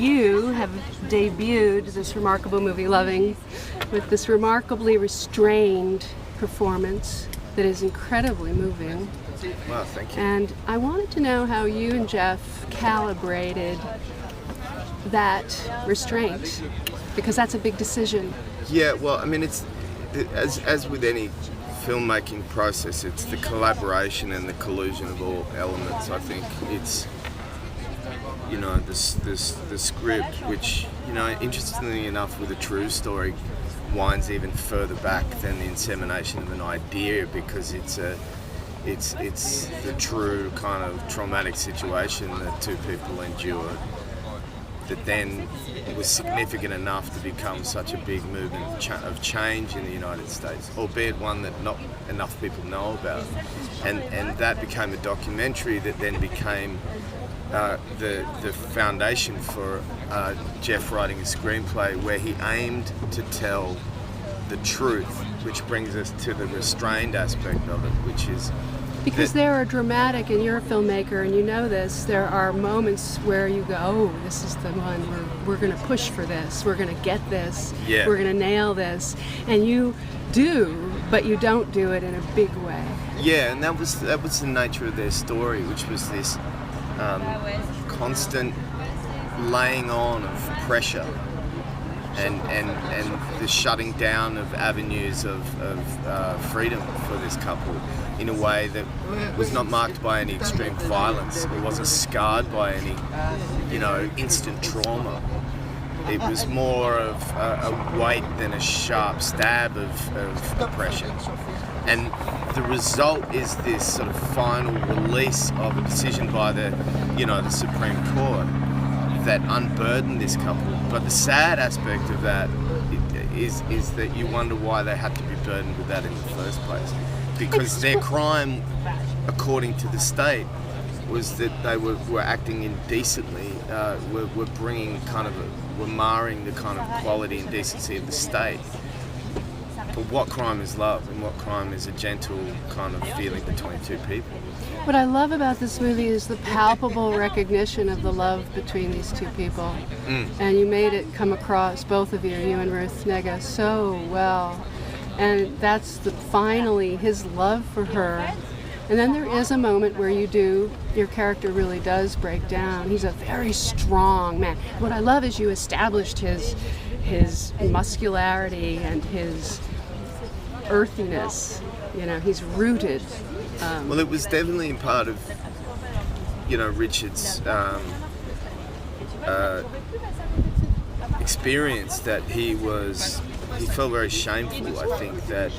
you have debuted this remarkable movie, Loving, with this remarkably restrained performance that is incredibly moving. Well, thank you. And I wanted to know how you and Jeff calibrated that restraint, because that's a big decision. Yeah, well, I mean, it's as with any filmmaking process, it's the collaboration and the collusion of all elements. I think it's, you know, the script, which, you know, interestingly enough, with a true story, winds even further back than the insemination of an idea, because it's the true kind of traumatic situation that two people endured that then was significant enough to become such a big movement of change in the United States, albeit one that not enough people know about. And that became a documentary that then became the foundation for Jeff writing a screenplay where he aimed to tell the truth, which brings us to the restrained aspect of it, which is because there are dramatic, and you're a filmmaker and you know this, there are moments where you go, oh, this is the one, we're going to push for this, we're going to get this, yeah, we're going to nail this, and you do, but you don't do it in a big way. Yeah, and that was the nature of their story, which was this constant laying on of pressure and the shutting down of avenues of freedom for this couple in a way that was not marked by any extreme violence. It wasn't scarred by any, you know, instant trauma. It was more of a weight than a sharp stab of oppression. And the result is this sort of final release of a decision by the Supreme Court that unburdened this couple. But the sad aspect of that is that you wonder why they had to be burdened with that in the first place. Because their crime, according to the state, was that they were acting indecently, were bringing were marring the kind of quality and decency of the state. But what crime is love, and what crime is a gentle kind of feeling between two people? What I love about this movie is the palpable recognition of the love between these two people. And you made it come across, both of you and Ruth Negga, so well. And that's finally his love for her. And then there is a moment where your character really does break down. He's a very strong man. What I love is you established his muscularity and his earthiness. You know, he's rooted. Well, it was definitely a part of, you know, Richard's experience that he felt very shameful, I think, that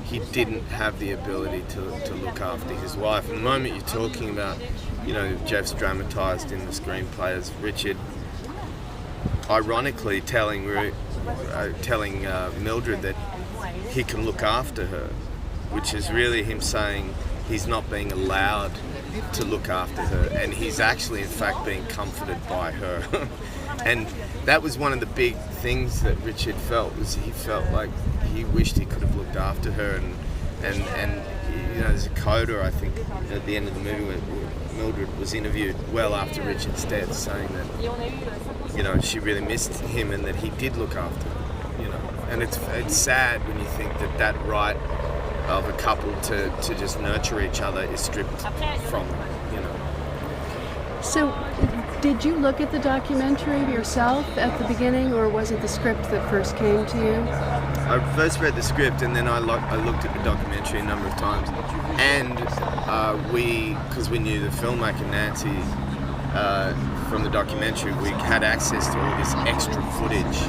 he didn't have the ability to look after his wife. And the moment you're talking about, you know, Jeff's dramatised in the screenplay as Richard, ironically telling Mildred that he can look after her, which is really him saying he's not being allowed to look after her, and he's actually in fact being comforted by her. And that was one of the big things that Richard felt, was he felt like he wished he could have looked after her, and you know, there's a coda, I think, at the end of the movie where Mildred was interviewed well after Richard's death, saying that, you know, she really missed him and that he did look after her, you know. And it's sad when you think that right of a couple to just nurture each other is stripped from them, you know. So, did you look at the documentary yourself at the beginning, or was it the script that first came to you? I first read the script, and then I looked at the documentary a number of times. And because we knew the filmmaker Nancy from the documentary, we had access to all this extra footage,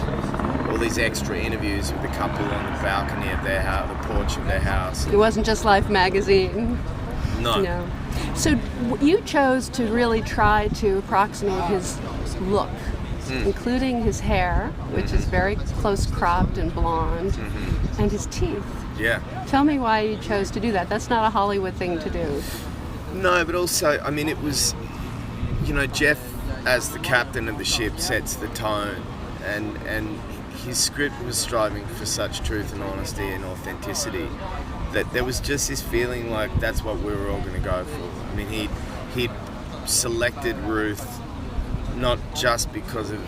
all these extra interviews with the couple on the balcony of their house, the porch of their house. It wasn't just Life magazine. No. So you chose to really try to approximate his look, including his hair, which is very close cropped and blonde, and his teeth. Yeah. Tell me why you chose to do that. That's not a Hollywood thing to do. No, but also, I mean, it was, you know, Jeff as the captain of the ship sets the tone, and his script was striving for such truth and honesty and authenticity that there was just this feeling like that's what we were all going to go for. I mean, he'd selected Ruth not just because of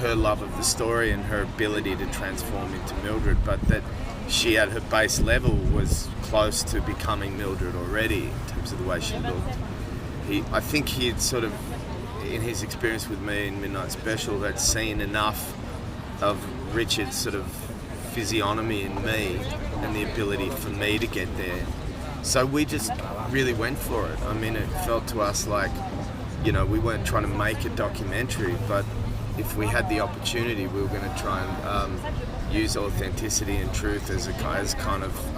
her love of the story and her ability to transform into Mildred, but that she at her base level was close to becoming Mildred already in terms of the way she looked. I think he had sort of, in his experience with me in Midnight Special, had seen enough of Richard's sort of physiognomy in me and the ability for me to get there. So we just really went for it. I mean, it felt to us like, you know, we weren't trying to make a documentary, but if we had the opportunity, we were going to try and use authenticity and truth as kind of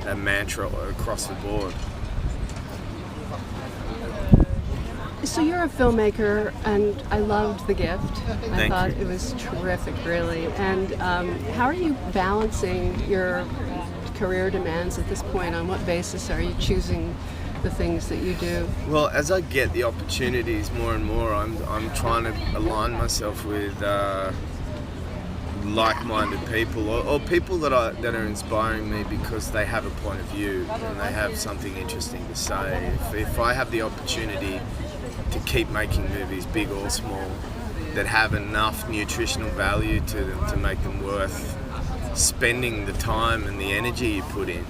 a mantra across the board. So you're a filmmaker, and I loved The Gift. I thought you. it was terrific, really. And how are you balancing your career demands at this point? On what basis are you choosing the things that you do? Well, as I get the opportunities more and more, I'm trying to align myself with like-minded people, or people that are inspiring me because they have a point of view and they have something interesting to say. If I have the opportunity to keep making movies, big or small, that have enough nutritional value to them to make them worth spending the time and the energy you put in,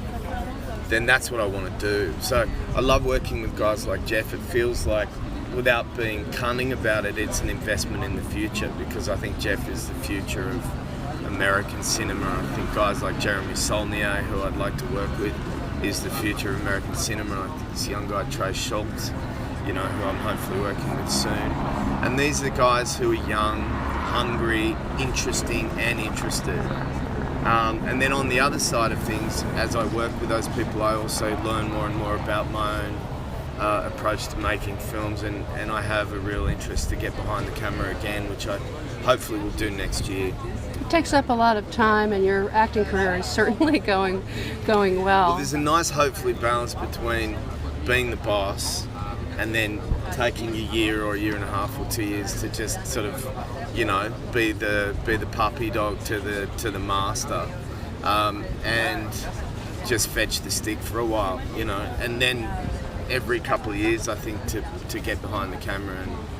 then that's what I want to do. So I love working with guys like Jeff. It feels like, without being cunning about it, it's an investment in the future, because I think Jeff is the future of American cinema. I think guys like Jeremy Saulnier, who I'd like to work with, is the future of American cinema. I think this young guy, Trey Schultz, you know, who I'm hopefully working with soon. And these are the guys who are young, hungry, interesting, and interested. And then on the other side of things, as I work with those people, I also learn more and more about my own approach to making films, and I have a real interest to get behind the camera again, which I hopefully will do next year. It takes up a lot of time, and your acting career is certainly going well. Well, there's a nice, hopefully, balance between being the boss and then taking a year or a year and a half or 2 years to just sort of, you know, be the puppy dog to the master, and just fetch the stick for a while, you know, and then every couple of years, I think, to get behind the camera.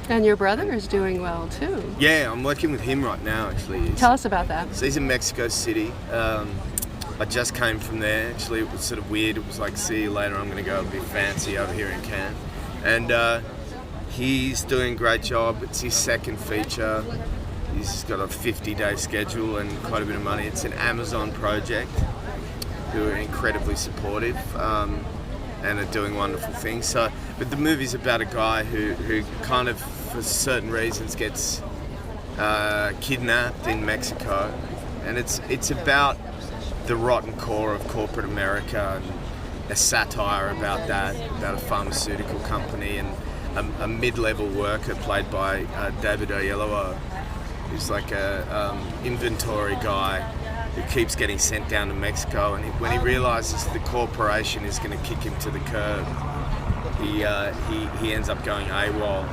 And your brother is doing well too. Yeah, I'm working with him right now, actually. Tell us about that. So he's in Mexico City. I just came from there. Actually, it was sort of weird. It was like, see you later, I'm going to go a bit fancy over here in Cannes. And he's doing a great job. It's his second feature. He's got a 50-day schedule and quite a bit of money. It's an Amazon project, who are incredibly supportive and are doing wonderful things. So, but the movie's about a guy who kind of, for certain reasons, gets kidnapped in Mexico, and it's about the rotten core of corporate America and a satire about that, about a pharmaceutical company, and a mid-level worker played by David Oyelowo, who's like a inventory guy who keeps getting sent down to Mexico, and when he realizes the corporation is going to kick him to the curb, he ends up going AWOL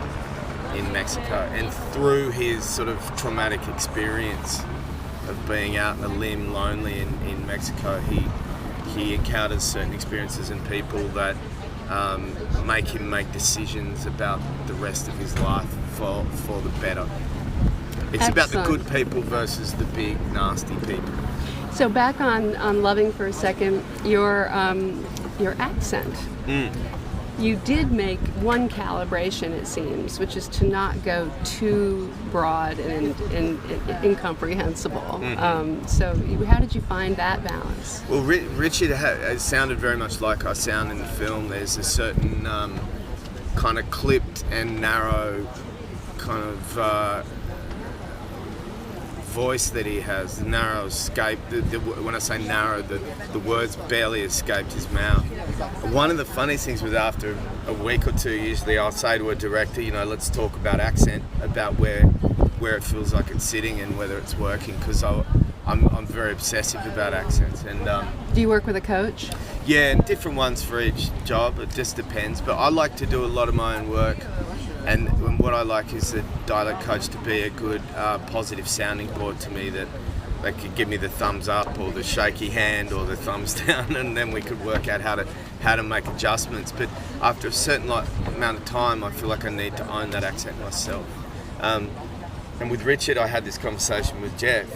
in Mexico. And through his sort of traumatic experience of being out in the limb, lonely in Mexico, he encounters certain experiences and people that make him make decisions about the rest of his life for the better. It's Excellent. about the good people versus the big, nasty people. So back on Loving for a second, your accent. You did make one calibration, it seems, which is to not go too broad and incomprehensible. So how did you find that balance? Well, Richard sounded very much like I sound in the film. There's a certain kind of clipped and narrow kind of voice that he has. The narrow escape. When I say narrow, the words barely escaped his mouth. One of the funniest things was, after a week or two, usually I'll say to a director, you know, let's talk about accent, about where it feels like it's sitting and whether it's working, because I'm very obsessive about accents. And do you work with a coach? Yeah, and different ones for each job. It just depends. But I like to do a lot of my own work. And what I like is the dialect coach to be a good, positive sounding board to me that they could give me the thumbs up or the shaky hand or the thumbs down, and then we could work out how to make adjustments. But after a certain amount of time, I feel like I need to own that accent myself. And with Richard, I had this conversation with Jeff,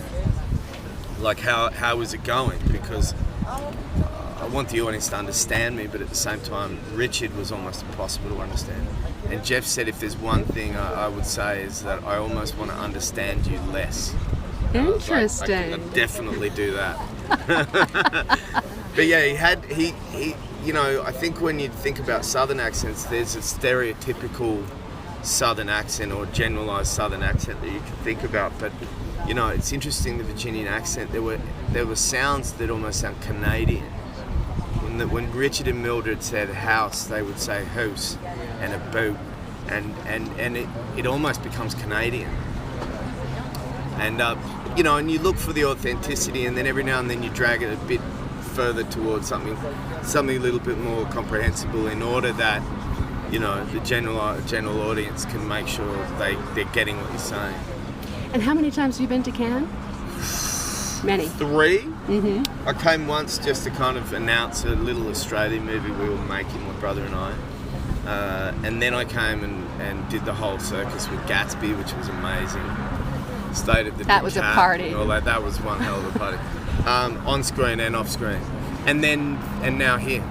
like how was it going? Because I want the audience to understand me, but at the same time, Richard was almost impossible to understand. And Jeff said, if there's one thing I would say is that I almost want to understand you less. Interesting. I can definitely do that. But yeah, he you know, I think when you think about Southern accents, there's a stereotypical Southern accent or generalised Southern accent that you can think about. But you know, it's interesting, the Virginian accent. There were sounds that almost sound Canadian. When Richard and Mildred said house, they would say house and a boat, and it almost becomes Canadian. And you know, and you look for the authenticity, and then every now and then you drag it a bit further towards something a little bit more comprehensible, in order that, you know, the general audience can make sure they're getting what you're saying. And how many times have you been to Cannes? Many. 3. Mm-hmm. I came once just to kind of announce a little Australian movie we were making, my brother and I. And then I came and did the whole circus with Gatsby, which was amazing. Stayed at the That was a party. And all that was one hell of a party. On screen and off screen. And now here.